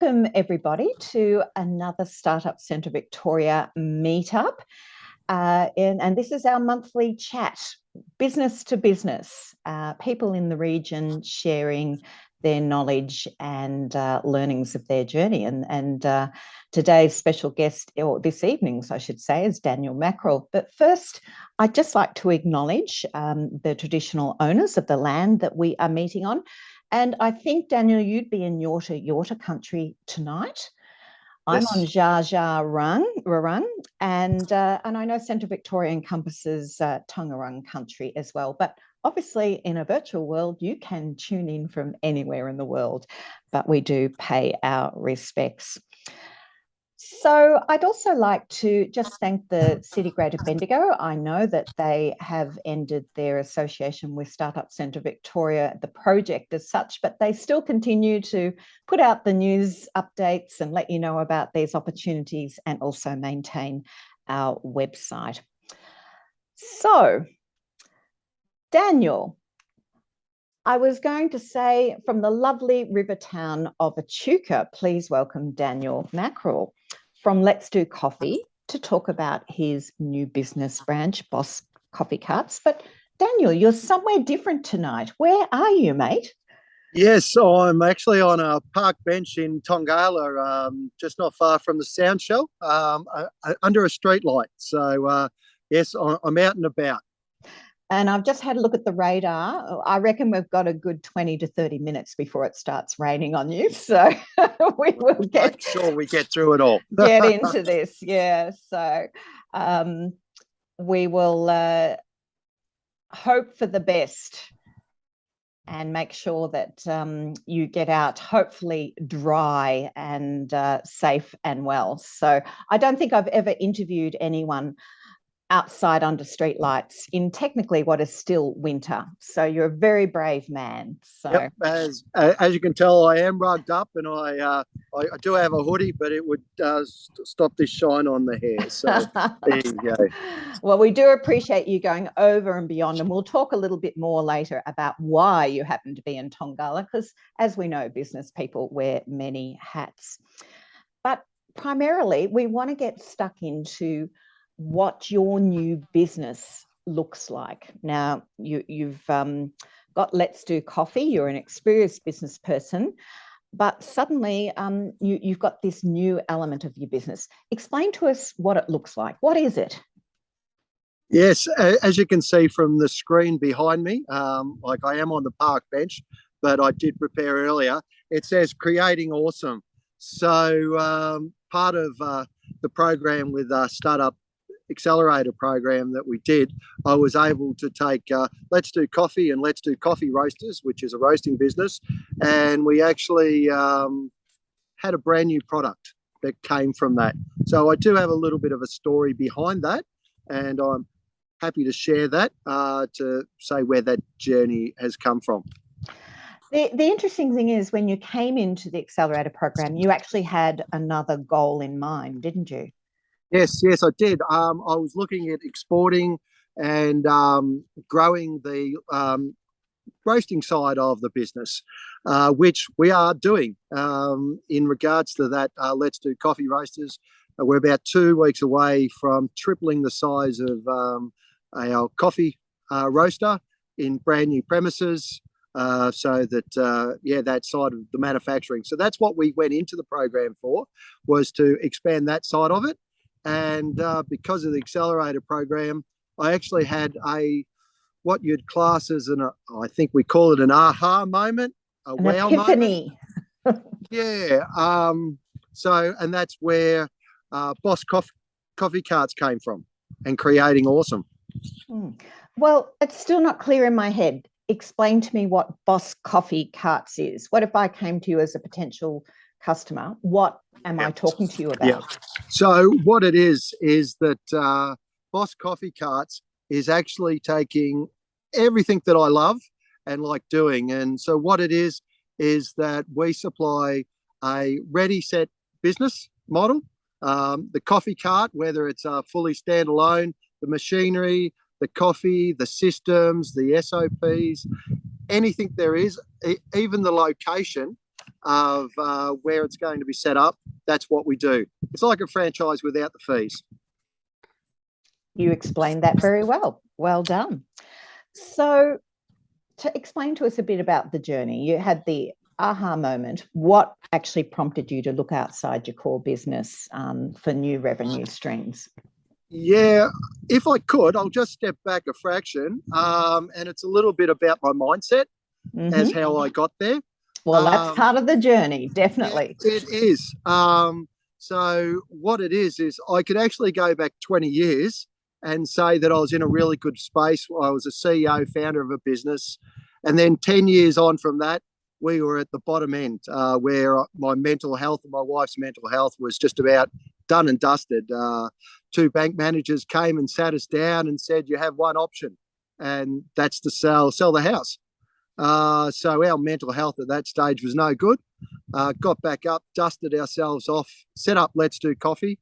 Welcome everybody to another Startup Centre Victoria meetup. And this is our monthly chat, business to business, people in the region sharing their knowledge and learnings of their journey. And today's special guest, or this evening's, I should say, is Daniel Mackrell. But first, I'd just like to acknowledge the traditional owners of the land that we are meeting on. And I think, Daniel, you'd be in Yorta country tonight. I'm on Dja Dja Wurrung, and I know Central Victoria encompasses Tongarung country as well. But obviously, in a virtual world, you can tune in from anywhere in the world, but we do pay our respects. So I'd also like to just thank the City Greater Bendigo. I know that they have ended their association with Startup Centre Victoria, the project as such, but they still continue to put out the news updates and let you know about these opportunities and also maintain our website. So, Daniel, I was going to say from the lovely river town of Echuca, please welcome Daniel Mackrell from Let's Do Coffee to talk about his new business branch, Boss Coffee Carts. But Daniel, you're somewhere different tonight. Where are you, mate? Yes, I'm actually on a park bench in Tongala, just not far from the sound shell, under a street light. So, yes, I'm out and about. And I've just had a look at the radar. I reckon we've got a good 20 to 30 minutes before it starts raining on you. So we will Make sure we get through it all. Get into this. Yeah. So we will hope for the best and make sure that you get out hopefully dry and safe and well. So I don't think I've ever interviewed anyone outside under street lights in technically what is still winter. So you're a very brave man. So yep, as you can tell, I am rugged up, and I do have a hoodie, but it would stop this shine on the hair. So there you go. Well, we do appreciate you going over and beyond, and we'll talk a little bit more later about why you happen to be in Tongala, because as we know, business people wear many hats. But primarily, we want to get stuck into what your new business looks like. Now, you've got Let's Do Coffee. You're an experienced business person, but suddenly you've got this new element of your business. Explain to us what it looks like. What is it? Yes, as you can see from the screen behind me, like I am on the park bench, but I did prepare earlier. It says Creating Awesome. So part of the program with Startup Accelerator program that we did, I was able to take Let's Do Coffee and Let's Do Coffee Roasters, which is a roasting business, and we actually had a brand new product that came from that. So I do have a little bit of a story behind that, and I'm happy to share that to say where that journey has come from. The interesting thing is when you came into the Accelerator program, you actually had another goal in mind, didn't you? Yes, I did. I was looking at exporting and growing the roasting side of the business, which we are doing. In regards to that, Let's Do Coffee Roasters. We're about 2 weeks away from tripling the size of our coffee roaster in brand new premises. So that, that side of the manufacturing. So that's what we went into the program for, was to expand that side of it. And because of the Accelerator program, I actually had what you'd class as I think we call it an aha moment, an wow epiphany moment. Yeah. And that's where Boss Coffee Carts came from, and Creating Awesome. Well, it's still not clear in my head. Explain to me what Boss Coffee Carts is. What if I came to you as a potential customer? What am I talking to you about? Yeah. So what it is that Boss Coffee Carts is actually taking everything that I love and like doing. And so what it is that we supply a ready set business model. The coffee cart, whether it's fully standalone, the machinery, the coffee, the systems, the SOPs, anything there is, even the location of where it's going to be set up, that's what we do. It's like a franchise without the fees. You explained that very well. Well done. So to explain to us a bit about the journey, you had the aha moment. What actually prompted you to look outside your core business for new revenue streams? Yeah, if I could, I'll just step back a fraction. And it's a little bit about my mindset as how I got there. Well, that's part of the journey, definitely. Yeah, it is. So what it is I could actually go back 20 years and say that I was in a really good space. I was a CEO, founder of a business. And then 10 years on from that, we were at the bottom end where my mental health and my wife's mental health was just about done and dusted. Two bank managers came and sat us down and said, you have one option, and that's to sell the house. So our mental health at that stage was no good. Got back up, dusted ourselves off, set up Let's Do Coffee,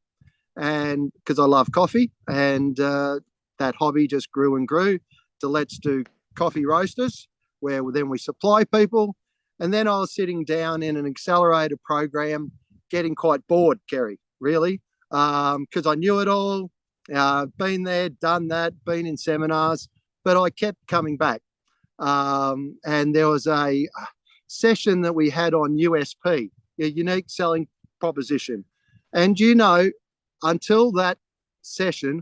and because I love coffee, and that hobby just grew and grew to Let's Do Coffee Roasters, where then we supply people. And then I was sitting down in an accelerator program, getting quite bored, Kerry, really, because I knew it all, been there, done that, been in seminars, but I kept coming back. And there was a session that we had on USP, a unique selling proposition. And, until that session,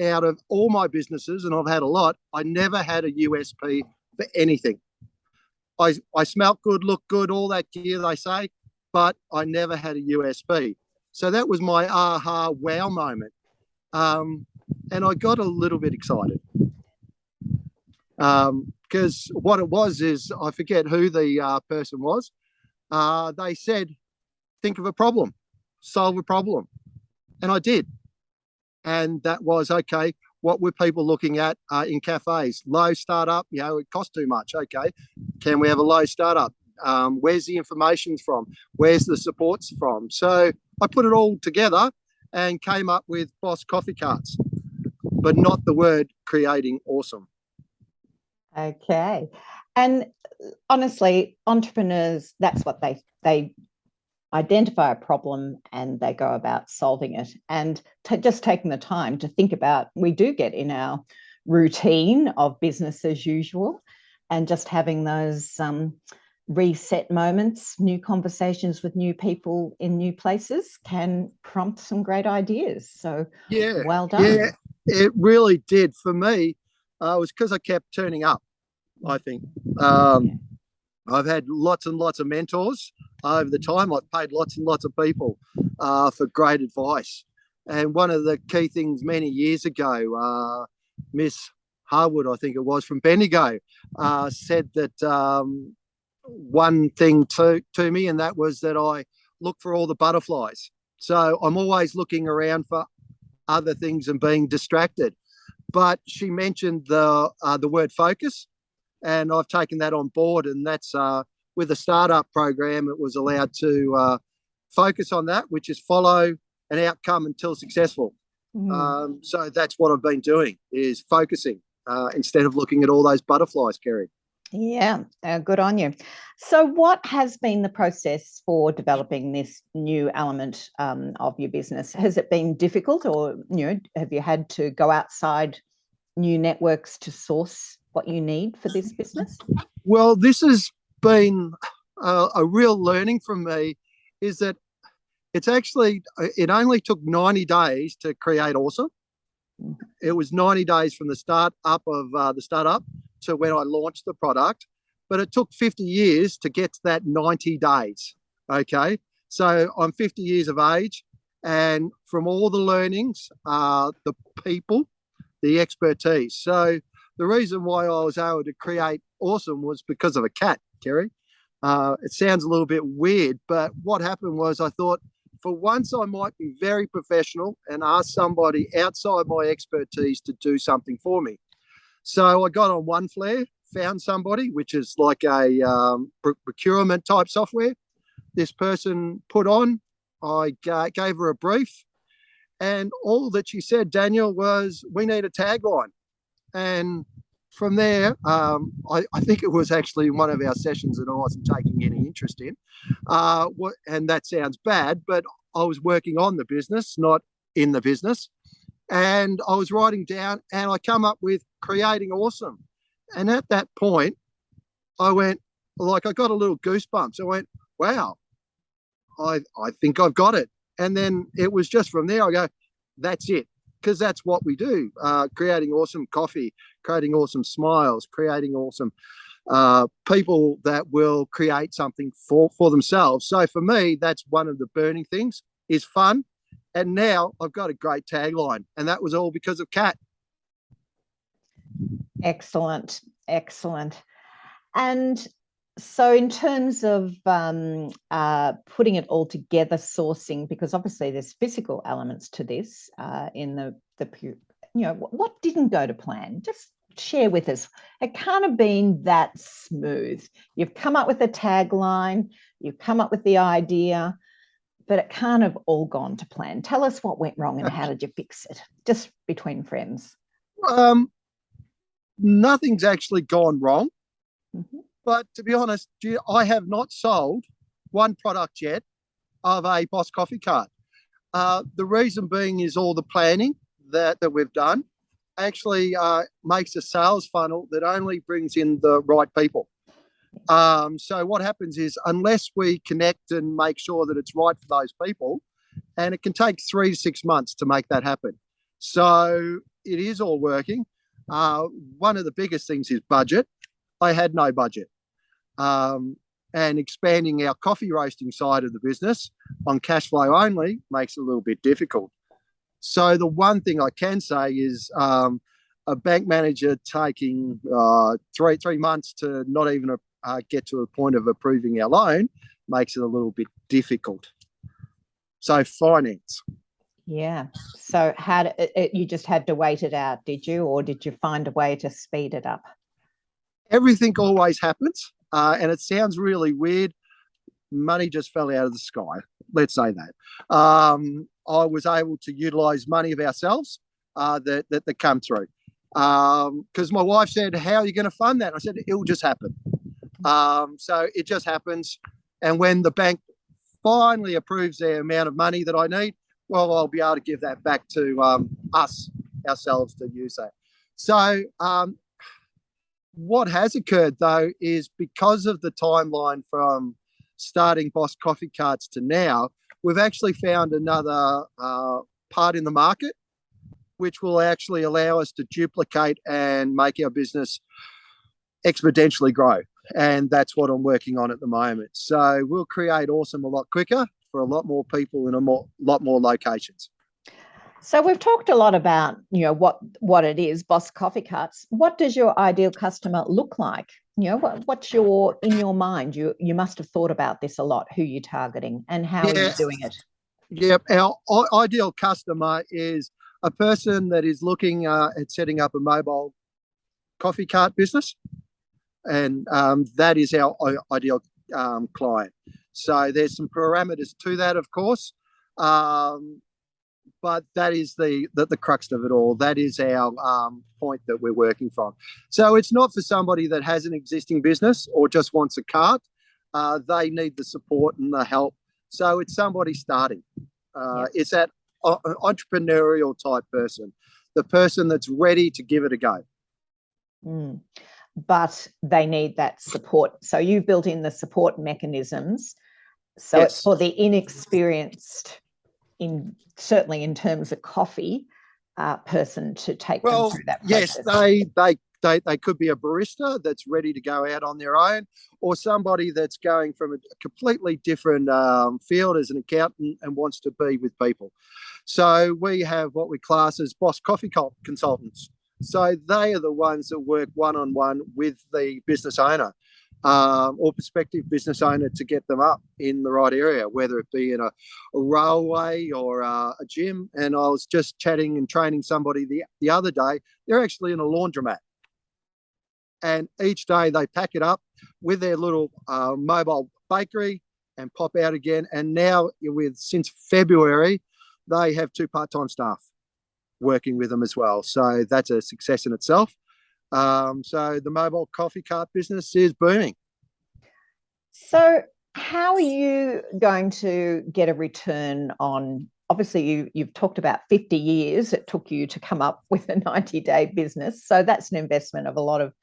out of all my businesses, and I've had a lot, I never had a USP for anything. I smelt good, looked good, all that gear they say, but I never had a USP. So that was my aha wow moment. And I got a little bit excited. Because what it was is, I forget who the person was. They said, think of a problem, solve a problem. And I did. And that was, okay, what were people looking at in cafes? Low startup, it cost too much. Okay, can we have a low startup? Where's the information from? Where's the supports from? So I put it all together and came up with Boss Coffee Carts, but not the word creating awesome. Okay. And honestly, entrepreneurs, that's what they identify a problem and they go about solving it. And just taking the time to think about, we do get in our routine of business as usual, and just having those reset moments, new conversations with new people in new places can prompt some great ideas. So yeah, well done. Yeah, it really did. For me, it was because I kept turning up, I think. I've had lots and lots of mentors over the time. I've paid lots and lots of people for great advice. And one of the key things many years ago, Miss Harwood, I think it was, from Bendigo, said that one thing to me, and that was that I look for all the butterflies. So I'm always looking around for other things and being distracted. But she mentioned the word focus, and I've taken that on board, and that's with the startup program, it was allowed to focus on that, which is follow an outcome until successful. So that's what I've been doing, is focusing instead of looking at all those butterflies, Kerry. Yeah, good on you. So what has been the process for developing this new element of your business? Has it been difficult, or have you had to go outside new networks to source what you need for this business? Well, this has been a real learning from me, is that it only took 90 days to create Awesome. It was 90 days from the start up of the startup to when I launched the product, but it took 50 years to get to that 90 days. Okay. So I'm 50 years of age, and from all the learnings, the people, the expertise. So the reason why I was able to create Awesome was because of a cat, Kerry. It sounds a little bit weird, but what happened was I thought, for once I might be very professional and ask somebody outside my expertise to do something for me. So I got on One Flare, found somebody, which is like a procurement type software. This person put on, I gave her a brief, and all that she said, Daniel, was, we need a tagline. And from there, I think it was actually in one of our sessions that I wasn't taking any interest in. And that sounds bad, but I was working on the business, not in the business. And I was writing down and I come up with creating awesome. And at that point, I went, like, I got a little goosebumps. I went, wow, I think I've got it. And then it was just from there, I go, that's it. Because that's what we do, creating awesome coffee, creating awesome smiles, creating awesome people that will create something for themselves. So for me, that's one of the burning things is fun. And now I've got a great tagline, and that was all because of Kat. Excellent, excellent. And so in terms of putting it all together, sourcing, because obviously there's physical elements to this in the what didn't go to plan? Just share with us. It can't have been that smooth. You've come up with a tagline, you've come up with the idea, but it can't have all gone to plan. Tell us what went wrong and how did you fix it, just between friends? Nothing's actually gone wrong. Mm-hmm. But to be honest, I have not sold one product yet of a Boss Coffee cart. The reason being is all the planning that we've done actually makes a sales funnel that only brings in the right people. So what happens is unless we connect and make sure that it's right for those people, and it can take 3 to 6 months to make that happen. So it is all working. One of the biggest things is budget. I had no budget. And expanding our coffee roasting side of the business on cash flow only makes it a little bit difficult. So the one thing I can say is a bank manager taking 3 months to not even get to a point of approving our loan makes it a little bit difficult. So finance. Yeah. So you just had to wait it out, did you? Or did you find a way to speed it up? Everything always happens. And it sounds really weird. Money just fell out of the sky. Let's say that. I was able to utilise money of ourselves that come through. Because my wife said, how are you going to fund that? I said, it'll just happen. So it just happens. And when the bank finally approves the amount of money that I need, well, I'll be able to give that back to ourselves to use that. So what has occurred, though, is because of the timeline from starting Boss Coffee Carts to now, we've actually found another part in the market which will actually allow us to duplicate and make our business exponentially grow. And that's what I'm working on at the moment. So we'll create awesome a lot quicker for a lot more people in lot more locations. So we've talked a lot about, what it is, Boss Coffee Carts. What does your ideal customer look like? What's in your mind? You must have thought about this a lot, who you're targeting and how are you doing it? Yep. Our ideal customer is a person that is looking at setting up a mobile coffee cart business. And that is our ideal client. So there's some parameters to that, of course. But that is the crux of it all. That is our point that we're working from. So it's not for somebody that has an existing business or just wants a cart. They need the support and the help. So it's somebody starting. It's that entrepreneurial type person, the person that's ready to give it a go. But they need that support. So you've built in the support mechanisms. So yes. It's for the inexperienced, certainly in terms of coffee, person to take them through that process. Yes, they could be a barista that's ready to go out on their own, or somebody that's going from a completely different field as an accountant and wants to be with people. So we have what we class as Boss Coffee consultants. So they are the ones that work one-on-one with the business owner or prospective business owner to get them up in the right area, whether it be in a railway or a gym. And I was just chatting and training somebody the other day. They're actually in a laundromat. And each day they pack it up with their little mobile bakery and pop out again. And now since February, they have 2 part-time staff working with them as well. So that's a success in itself. So the mobile coffee cart business is booming. So how are you going to get a return on, obviously you've talked about 50 years it took you to come up with a 90-day business. So that's an investment of a lot of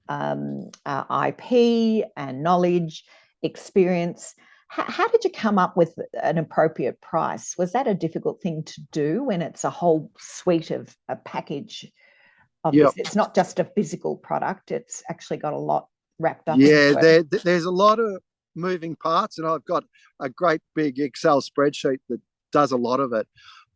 IP and knowledge, experience. How did you come up with an appropriate price? Was that a difficult thing to do when it's a whole suite of a package of Yep. this? It's not just a physical product, it's actually got a lot wrapped up Yeah, into it. there's a lot of moving parts, and I've got a great big Excel spreadsheet that does a lot of it.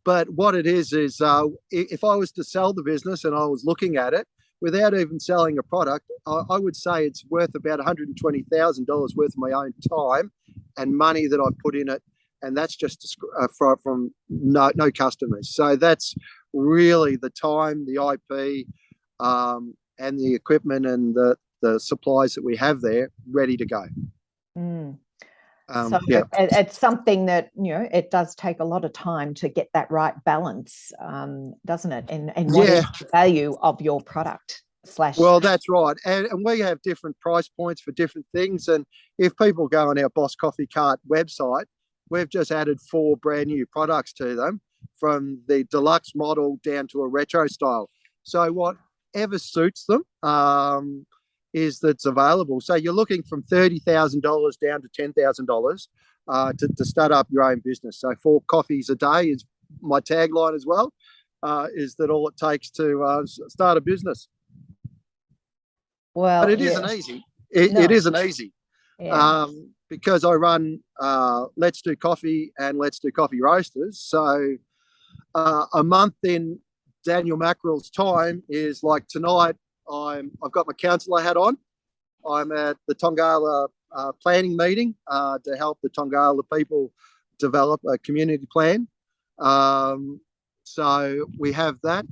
But what it is if I was to sell the business and I was looking at it without even selling a product, I would say it's worth about $120,000 worth of my own time and money that I've put in it, and that's just from no customers. So that's really the time, the IP, and the equipment and the supplies that we have there ready to go. Mm. Um, So yeah, it's something that, it does take a lot of time to get that right balance, doesn't it? And what is the value of your product slash. Well, that's right. And we have different price points for different things. And if people go on our Boss Coffee Cart website, we've just added 4 brand new products to them, from the deluxe model down to a retro style. So whatever suits them is that's available. So you're looking from $30,000 down to $10,000 to start up your own business. So 4 coffees a day is my tagline as well, is that all it takes to start a business. Well, but it isn't easy. It isn't easy. Yeah. Because I run Let's Do Coffee and Let's Do Coffee Roasters. So a month in Daniel Mackrell's time is like tonight. I've got my counsellor hat on. I'm at the Tongala planning meeting to help the Tongala people develop a community plan. So we have that.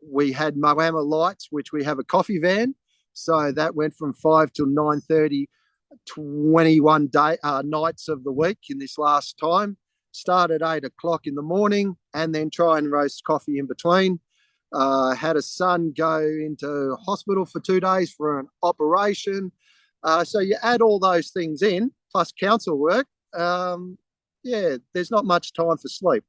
We had Moama Lights, which we have a coffee van. So that went from 5 till 9:30, 21 nights of the week in this last time. Start at 8 o'clock in the morning and then try and roast coffee in between. Had a son go into hospital for 2 days for an operation. So you add all those things in, plus council work. There's not much time for sleep.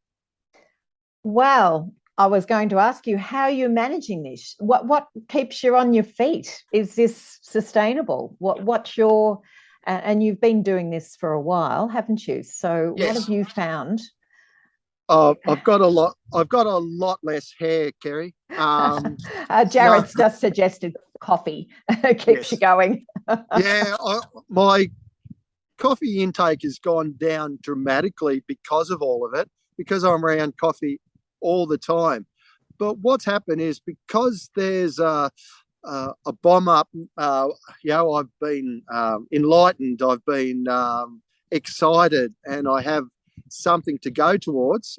Well, I was going to ask you how you're managing this. What keeps you on your feet? Is this sustainable? What's your and you've been doing this for a while, haven't you? So Yes. What have you found? I've got a lot less hair, Kerry. Jared's just suggested coffee keeps you going. My coffee intake has gone down dramatically because of all of it, because I'm around coffee all the time. But what's happened is, because there's a bomb up, I've been enlightened, I've been excited, and I have something to go towards,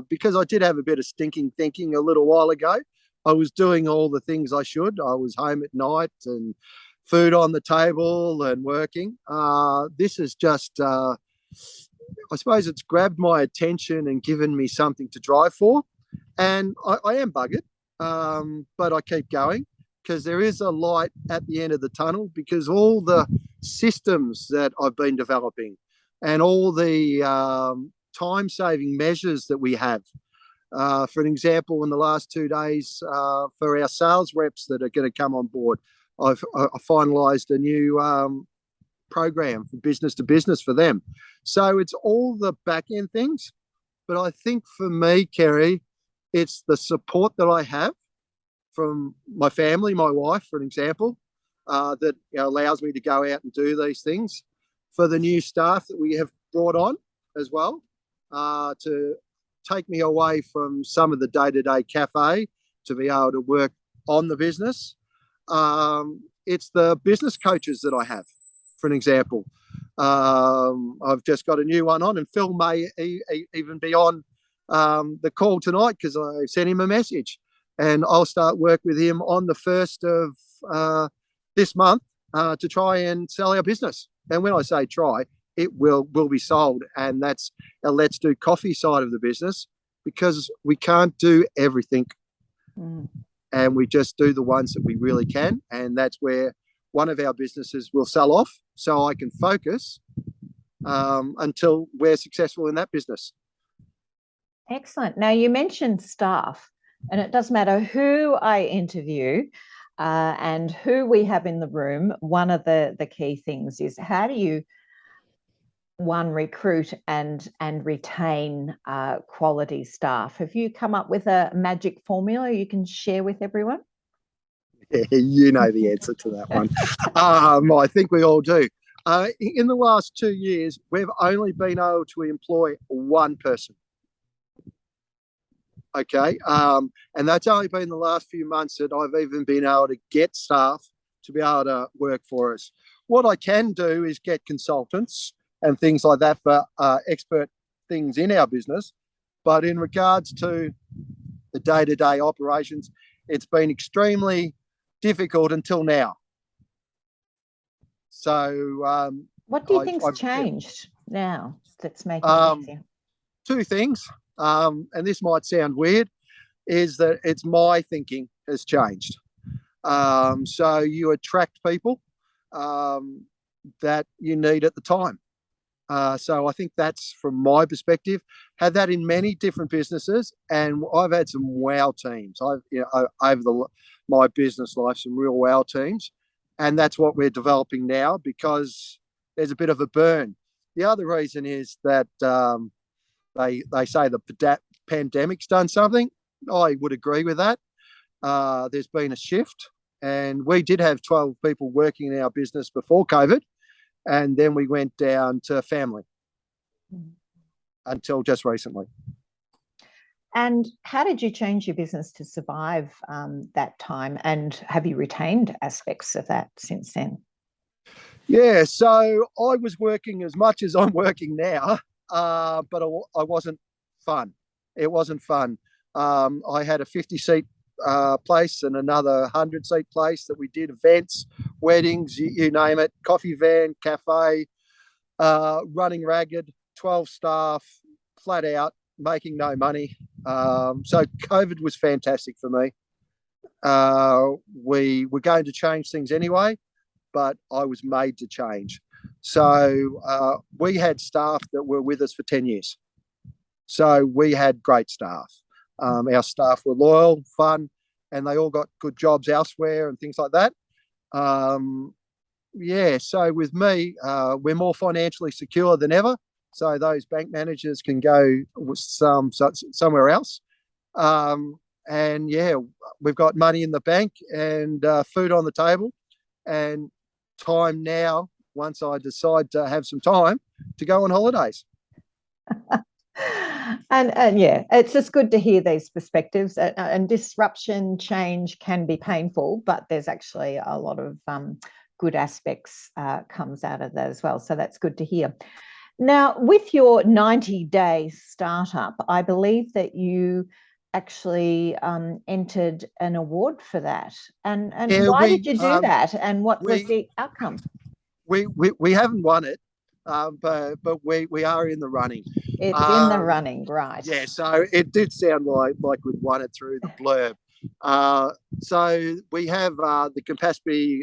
because I did have a bit of stinking thinking a little while ago. I was doing all the things I should. I was home at night and food on the table and working. This is just, I suppose it's grabbed my attention and given me something to drive for. And I am buggered, but I keep going, because there is a light at the end of the tunnel, because all the systems that I've been developing and all the time-saving measures that we have. For an example, in the last 2 days, for our sales reps that are going to come on board, I've finalised a new program for business to business for them. So it's all the back-end things. But I think for me, Kerry, it's the support that I have from my family, my wife, for an example, that allows me to go out and do these things. For the new staff that we have brought on as well, to take me away from some of the day-to-day cafe to be able to work on the business. It's the business coaches that I have, for an example. I've just got a new one on, and Phil may even be on the call tonight, because I sent him a message, and I'll start work with him on the 1st of this month to try and sell our business. And when I say try, it will be sold, and that's a Let's Do Coffee side of the business, because we can't do everything. and we just do the ones that we really can. And that's where one of our businesses will sell off, so I can focus until we're successful in that business. Excellent. Now, you mentioned staff, and it does matter who I interview and who we have in the room. One of the key things is, how do you, one, recruit and retain quality staff? Have you come up with a magic formula you can share with everyone? Yeah, you know the answer to that one. I think we all do. In the last 2 years, we've only been able to employ one person. Okay. And that's only been the last few months that I've even been able to get staff to be able to work for us. What I can do is get consultants and things like that for expert things in our business. But in regards to the day-to-day operations, it's been extremely difficult until now. So what do you think's changed now that's making it easier? Two things. And this might sound weird, is that it's my thinking has changed. So you attract people that you need at the time. So I think that's, from my perspective, had that in many different businesses, and I've had some wow teams. Over my business life, some real wow teams, and that's what we're developing now because there's a bit of a burn. The other reason is that they say the pandemic's done something. I would agree with that. There's been a shift, and we did have 12 people working in our business before COVID, and then we went down to family until just recently. And how did you change your business to survive that time, and have you retained aspects of that since then? Yeah, so I was working as much as I'm working now, but I wasn't fun. It wasn't fun. I had a 50-seat place and another 100-seat place that we did events, weddings, you name it, coffee van, cafe, running ragged, 12 staff, flat out, making no money. So COVID was fantastic for me. We were going to change things anyway, but I was made to change. So we had staff that were with us for 10 years. So we had great staff. Our staff were loyal, fun, and they all got good jobs elsewhere and things like that. Yeah, so with me, we're more financially secure than ever. So those bank managers can go somewhere else. And yeah, we've got money in the bank and food on the table, and time now, once I decide to have some time, to go on holidays. And yeah, it's just good to hear these perspectives. And disruption, change can be painful, but there's actually a lot of good aspects comes out of that as well. So that's good to hear. Now, with your 90-day startup, I believe that you actually entered an award for that. And yeah, why did you do that? And what was the outcome? We haven't won it, but we are in the running. It's in the running, right? Yeah, so it did sound like we'd won it through the blurb. So we have the Campaspe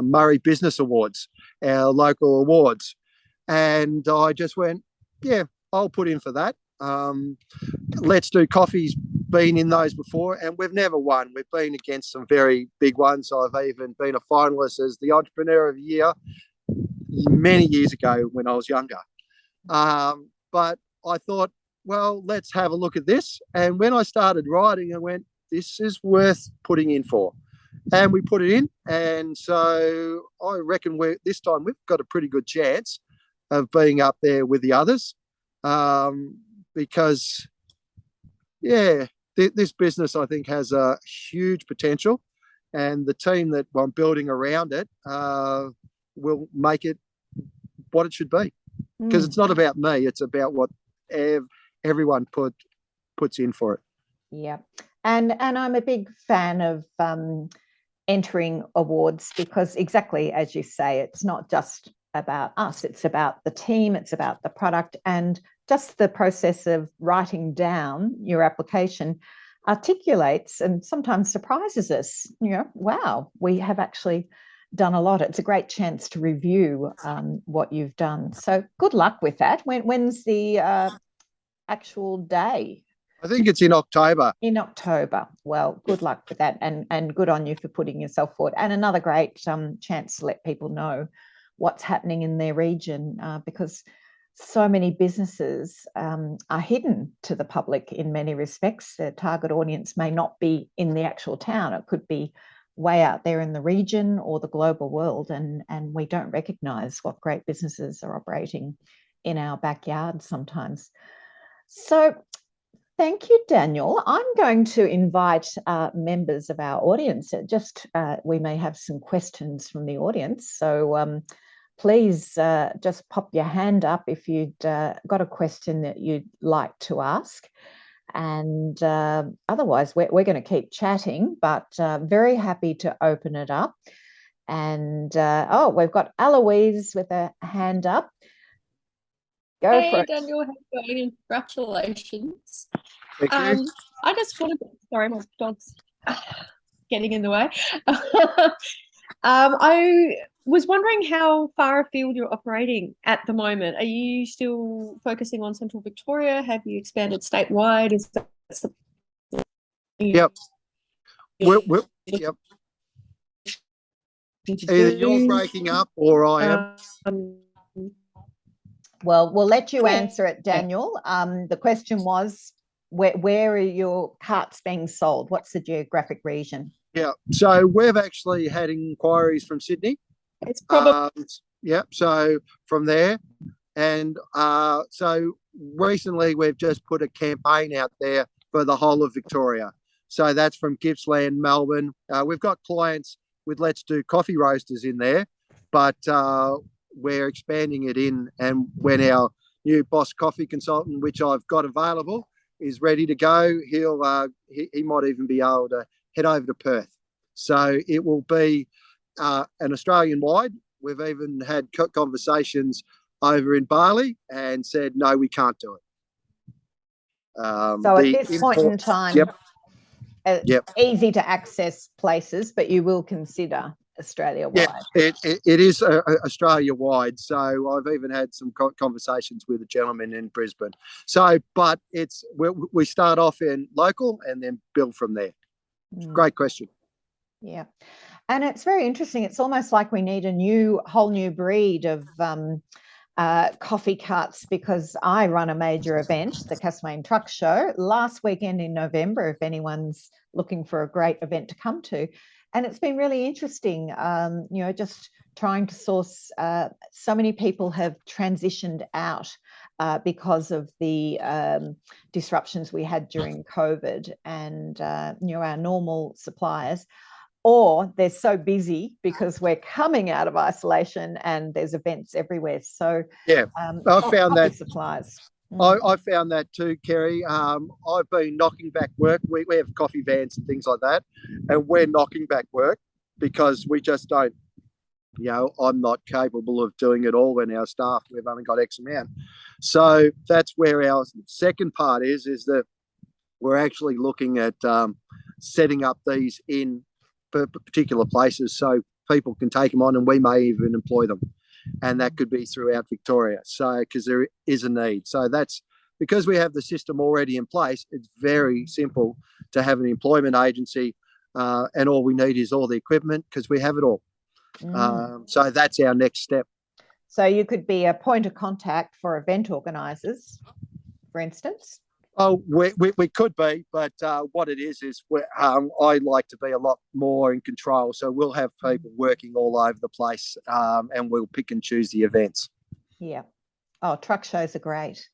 Murray Business Awards, our local awards. And I just went, yeah, I'll put in for that. Let's Do Coffee's been in those before, and we've never won. We've been against some very big ones. I've even been a finalist as the Entrepreneur of the Year many years ago when I was younger. But I thought, well, let's have a look at this. And when I started writing, I went, this is worth putting in for. And we put it in. And so I reckon this time we've got a pretty good chance of being up there with the others, because, yeah, this business, I think, has a huge potential, and the team that I'm building around it will make it what it should be. Because it's not about me, it's about what everyone puts in for it. Yeah, and I'm a big fan of entering awards, because exactly as you say, it's not just about us, it's about the team, it's about the product, and just the process of writing down your application articulates and sometimes surprises us. Wow, we have actually done a lot. It's a great chance to review what you've done. So good luck with that. When's the actual day? I think it's in October. In October. Well, good luck with that, and good on you for putting yourself forward. And another great chance to let people know what's happening in their region, because so many businesses are hidden to the public in many respects. Their target audience may not be in the actual town. It could be way out there in the region or the global world, and we don't recognise what great businesses are operating in our backyard sometimes. So thank you, Daniel. I'm going to invite members of our audience. We may have some questions from the audience. So please just pop your hand up if you'd got a question that you'd like to ask. And otherwise, we're going to keep chatting, but very happy to open it up. And we've got Eloise with a hand up. Go for it. Hey, Daniel, how are you going? Congratulations. Thank you. I just wanted to, sorry, my dog's getting in the way. I was wondering how far afield you're operating at the moment. Are you still focusing on Central Victoria? Have you expanded statewide? Is that Yep. Yep. Either you're breaking up or I am. Well, we'll let you answer it, Daniel. The question was, where are your carts being sold? What's the geographic region? Yeah, so we've actually had inquiries from Sydney. It's probably so from there, and so recently we've just put a campaign out there for the whole of Victoria. So that's from Gippsland, Melbourne. We've got clients with Let's Do Coffee Roasters in there, but we're expanding it in, and when our new boss coffee consultant, which I've got available, is ready to go, he might even be able to head over to Perth. So it will be an Australian-wide. We've even had conversations over in Bali and said, no, we can't do it. So at this point in time, easy to access places, but you will consider Australia-wide. Yeah, it is Australia-wide. So I've even had some conversations with a gentleman in Brisbane. So, but we start off in local and then build from there. Great question. Yeah, and it's very interesting. It's almost like we need a whole new breed of coffee carts, because I run a major event, the Castlemaine Truck Show, last weekend in November, if anyone's looking for a great event to come to. And it's been really interesting, just trying to source. So many people have transitioned out because of the disruptions we had during COVID, and our normal suppliers, or they're so busy because we're coming out of isolation and there's events everywhere. So yeah, I found that suppliers. I found that too, Kerry. I've been knocking back work. We have coffee vans and things like that, and we're knocking back work because we just don't. I'm not capable of doing it all when our staff, we've only got X amount. So that's where our second part is that we're actually looking at setting up these in particular places so people can take them on, and we may even employ them. And that could be throughout Victoria. So, because there is a need. So that's because we have the system already in place. It's very simple to have an employment agency, and all we need is all the equipment because we have it all. So that's our next step. So you could be a point of contact for event organisers, for instance. Oh, we could be, but what it is I like to be a lot more in control. So we'll have people working all over the place, and we'll pick and choose the events. Yeah. Oh, truck shows are great.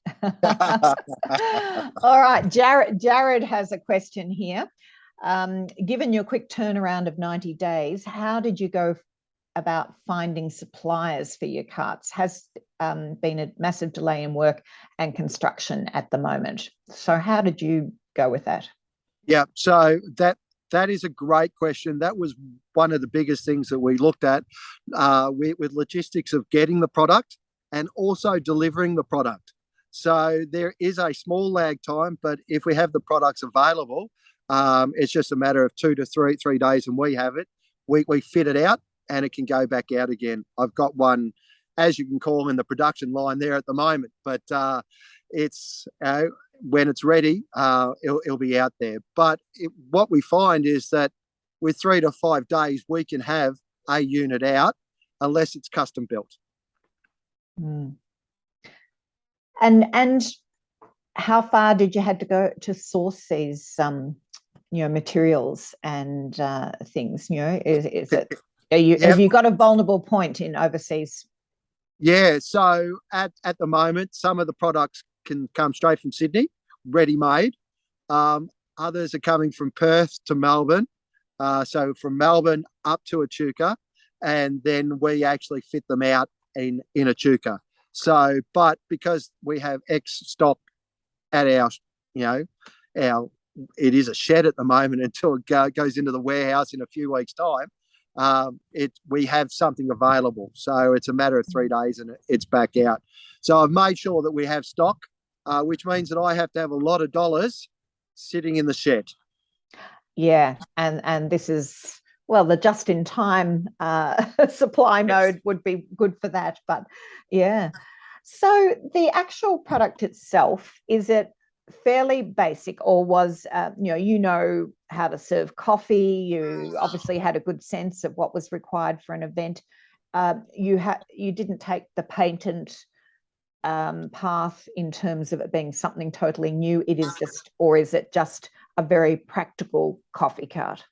All right, Jared has a question here. Given your quick turnaround of 90 days, how did you go about finding suppliers for your carts? Has been a massive delay in work and construction at the moment. So how did you go with that? Yeah, so that is a great question. That was one of the biggest things that we looked at with logistics of getting the product and also delivering the product. So there is a small lag time, but if we have the products available, It's just a matter of 2 to 3 days, and we have it. We fit it out, and it can go back out again. I've got one, as you can call, in the production line there at the moment, but it's when it's ready, it'll be out there. But what we find is that with 3 to 5 days, we can have a unit out unless it's custom built. Mm. And how far did you have to go to source these materials and things? Is it have you got a vulnerable point in overseas? Yeah, so at the moment, some of the products can come straight from Sydney, ready made. Others are coming from Perth to Melbourne. So from Melbourne up to Echuca, and then we actually fit them out in Echuca. So, but because we have X stock at our, it is a shed at the moment until it goes into the warehouse in a few weeks' time. We have something available, so it's a matter of 3 days and it's back out. So I've made sure that we have stock, which means that I have to have a lot of dollars sitting in the shed. Yeah, and this is, well, the just-in-time supply mode would be good for that, but yeah. So the actual product itself, is it fairly basic, or was how to serve coffee? You obviously had a good sense of what was required for an event. You didn't take the patent path in terms of it being something totally new. It is just, or is it just a very practical coffee cart?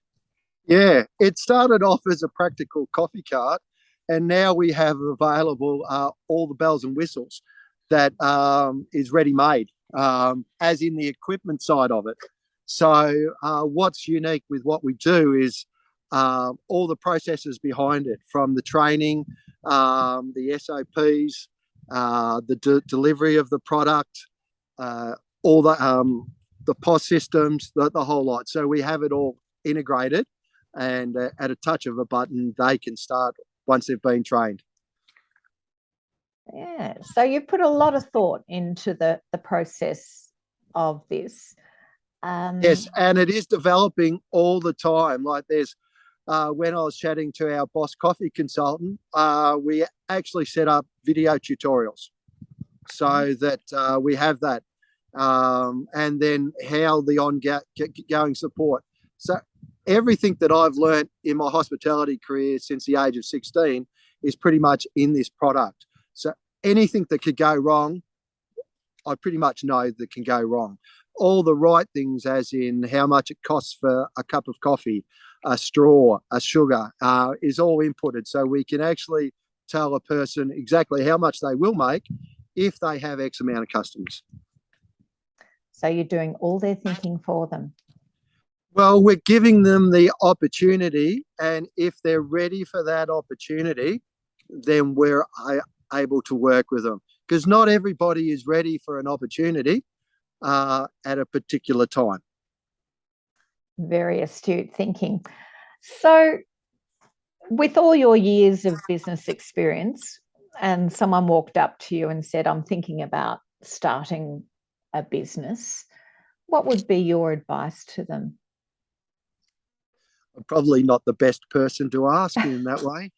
Yeah, it started off as a practical coffee cart, and now we have available all the bells and whistles that is ready made, as in the equipment side of it. So what's unique with what we do is all the processes behind it, from the training, the SOPs, the delivery of the product, all the POS systems, the whole lot. So we have it all integrated, and at a touch of a button, they can start once they've been trained. Yeah, so you put a lot of thought into the process of this. Yes, and it is developing all the time. Like there's, when I was chatting to our boss coffee consultant, we actually set up video tutorials so that we have that. And then how the ongoing support. So everything that I've learned in my hospitality career since the age of 16 is pretty much in this product. So anything that could go wrong, I pretty much know that can go wrong. All the right things, as in how much it costs for a cup of coffee, a straw, a sugar, is all inputted. So we can actually tell a person exactly how much they will make if they have X amount of customers. So you're doing all their thinking for them. Well, we're giving them the opportunity, and if they're ready for that opportunity, then we're able to work with them, because not everybody is ready for an opportunity at a particular time. Very astute thinking. So with all your years of business experience, and someone walked up to you and said, I'm thinking about starting a business, what would be your advice to them? I'm probably not the best person to ask in that way.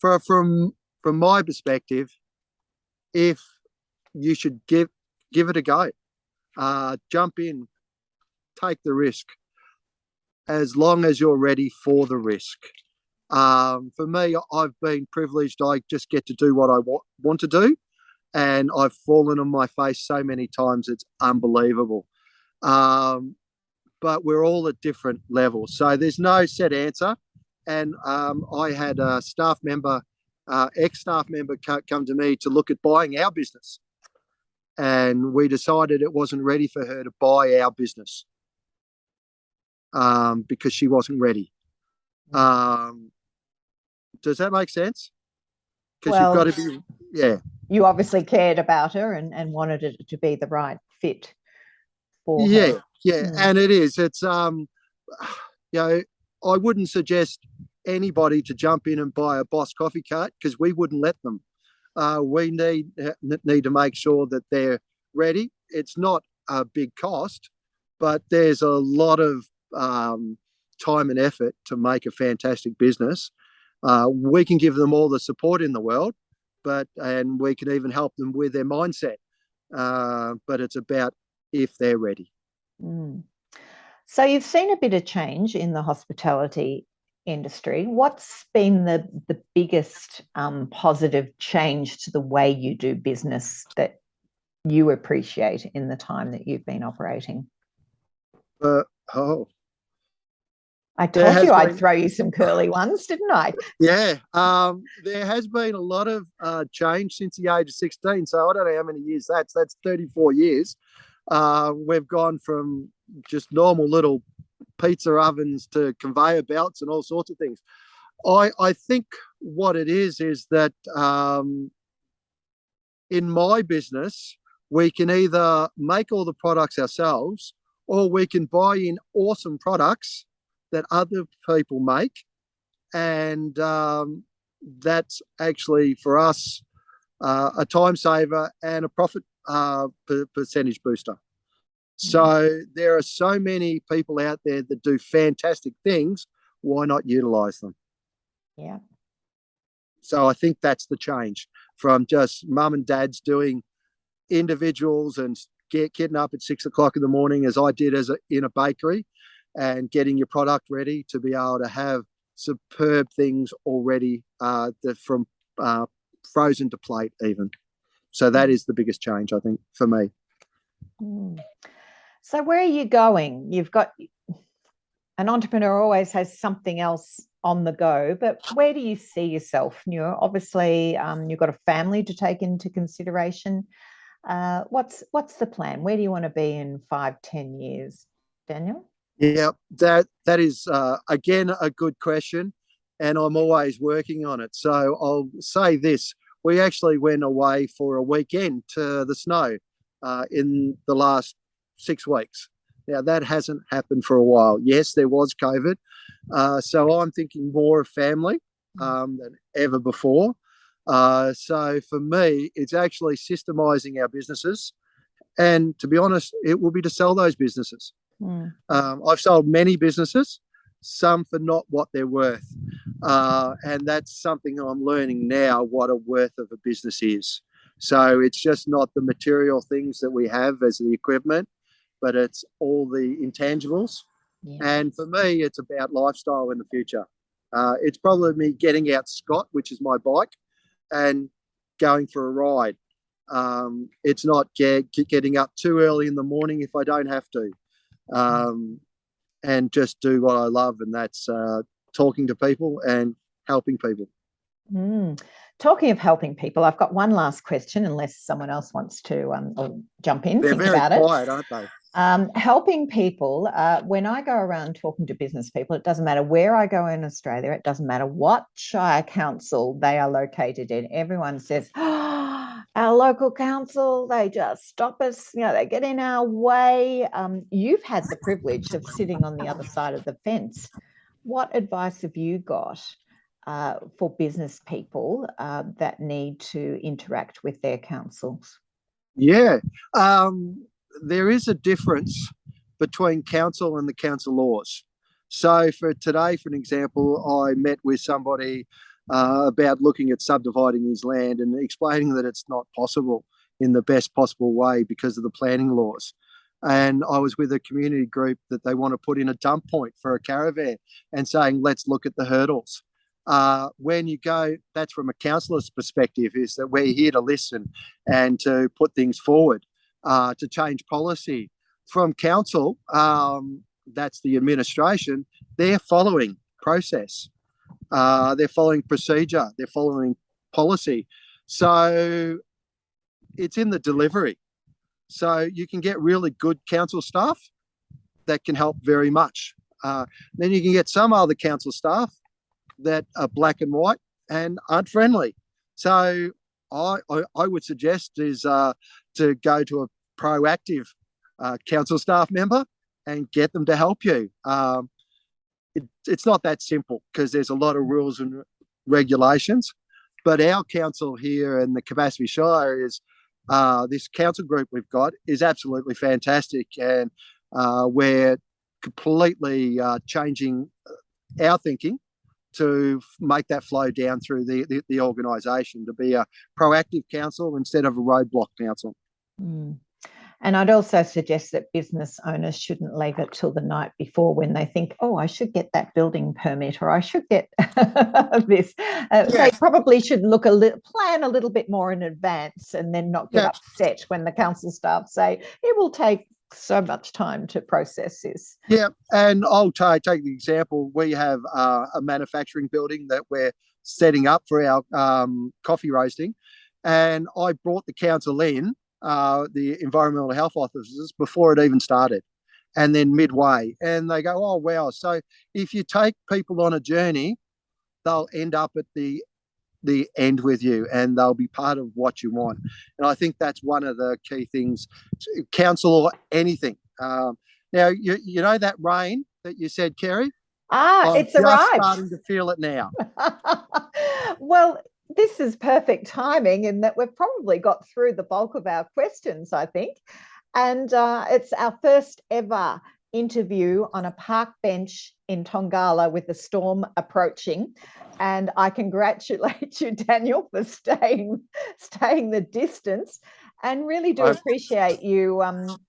From my perspective, if you should give it a go, jump in, take the risk, as long as you're ready for the risk. For me, I've been privileged. I just get to do what I want to do, and I've fallen on my face so many times, it's unbelievable. But we're all at different levels, so there's no set answer. And I had a staff member, ex-staff member, come to me to look at buying our business, and we decided it wasn't ready for her to buy our business because she wasn't ready. Does that make sense? Because you've got to be, yeah. You obviously cared about her and wanted it to be the right fit for her. Yeah, and it is. It's I wouldn't suggest anybody to jump in and buy a Boss coffee cart, because we wouldn't let them. We need to make sure that they're ready. It's not a big cost, but there's a lot of time and effort to make a fantastic business. We can give them all the support in the world, and we can even help them with their mindset. But it's about if they're ready. Mm. So you've seen a bit of change in the hospitality industry. What's been the biggest positive change to the way you do business that you appreciate in the time that you've been operating? Oh, I told you I'd throw you some curly ones, didn't I? Yeah. There has been a lot of change since the age of 16. So I don't know how many years that's 34 years. We've gone from just normal little pizza ovens to conveyor belts and all sorts of things. I think what it is that in my business, we can either make all the products ourselves, or we can buy in awesome products that other people make. And that's actually for us a time saver and a profit percentage booster. So there are so many people out there that do fantastic things. Why not utilize them? Yeah. So I think that's the change from just mum and dads doing individuals and getting up at 6 o'clock in the morning, as I did in a bakery, and getting your product ready to be able to have superb things already from frozen to plate even. So that is the biggest change, I think, for me. So where are you going? You've got an entrepreneur always has something else on the go, but where do you see yourself? You're obviously you've got a family to take into consideration. What's the plan? Where do you want to be in 5-10 years, Daniel? Yeah, that is again a good question, and I'm always working on it. So I'll say this: we actually went away for a weekend to the snow in the last 6 weeks. Now that hasn't happened for a while. Yes, there was COVID, so I'm thinking more of family than ever before. So for me, it's actually systemizing our businesses, and to be honest, it will be to sell those businesses. I've sold many businesses, some for not what they're worth. And that's something I'm learning now, what a worth of a business is. So it's just not the material things that we have as the equipment, but it's all the intangibles. Yeah. And for me, it's about lifestyle in the future. It's probably me getting out Scott, which is my bike, and going for a ride. It's not getting up too early in the morning if I don't have to. And just do what I love, and that's talking to people and helping people. Talking of helping people, I've got one last question, unless someone else wants to jump in. They're very quiet, aren't they? Helping people, when I go around talking to business people, it doesn't matter where I go in Australia, it doesn't matter what shire council they are located in, everyone says, our local council, they just stop us, they get in our way. You've had the privilege of sitting on the other side of the fence. What advice have you got for business people that need to interact with their councils? Yeah, there is a difference between council and the council laws. So for today, for an example, I met with somebody about looking at subdividing his land and explaining that it's not possible in the best possible way because of the planning laws. And I was with a community group that they want to put in a dump point for a caravan and saying, let's look at the hurdles. When you go, that's from a councillor's perspective, is that we're here to listen and to put things forward, to change policy. From council, that's the administration, they're following process. They're following procedure. They're following policy. So it's in the delivery. So you can get really good council staff that can help very much. Then you can get some other council staff that are black and white and aren't friendly. So I would suggest is to go to a proactive council staff member and get them to help you. It's not that simple because there's a lot of rules and regulations, but our council here in the Capacity Shire is this council group we've got is absolutely fantastic, and we're completely changing our thinking to make that flow down through the organisation to be a proactive council instead of a roadblock council. Mm. And I'd also suggest that business owners shouldn't leave it till the night before when they think, oh, I should get that building permit, or I should get this. They probably should plan a little bit more in advance, and then not get upset when the council staff say it will take so much time to process this. Yeah, and I'll take the example. We have a manufacturing building that we're setting up for our coffee roasting, and I brought the council in, the environmental health officers, before it even started, and then midway, and they go, oh wow. So if you take people on a journey, they'll end up at the end with you, and they'll be part of what you want. And I think that's one of the key things, council or anything. Now, you know that rain that you said, Kerry? It's arrived. I'm starting to feel it now. Well, this is perfect timing in that we've probably got through the bulk of our questions, I think. And it's our first ever interview on a park bench in Tongala with the storm approaching. And I congratulate you, Daniel, for staying the distance, and really do appreciate you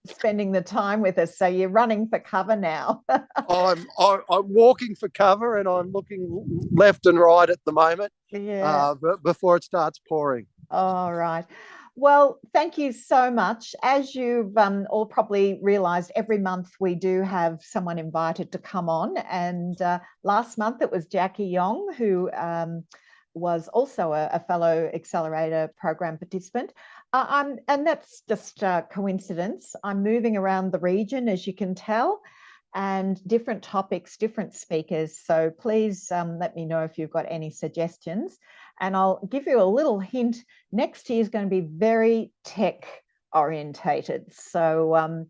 spending the time with us. So you're running for cover now. I'm walking for cover, and I'm looking left and right at the moment. Yeah. Before it starts pouring. All right. Well, thank you so much. As you've all probably realised, every month we do have someone invited to come on. And last month it was Jackie Yong, who was also a fellow Accelerator program participant. And that's just a coincidence. I'm moving around the region, as you can tell, and different topics, different speakers. So please let me know if you've got any suggestions. And I'll give you a little hint. Next year is going to be very tech orientated. So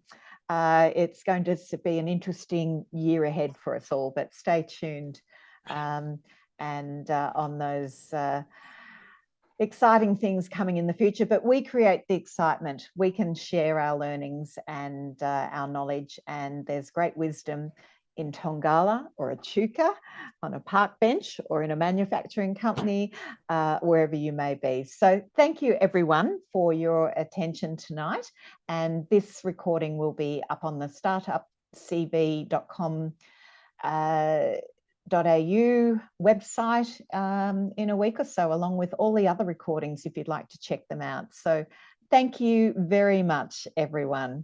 it's going to be an interesting year ahead for us all, but stay tuned and on those exciting things coming in the future. But we create the excitement. We can share our learnings and our knowledge, and there's great wisdom in Tongala or a chuka, on a park bench, or in a manufacturing company, wherever you may be. So thank you everyone for your attention tonight. And this recording will be up on the startupcv.com .au website in a week or so, along with all the other recordings if you'd like to check them out. So thank you very much, everyone.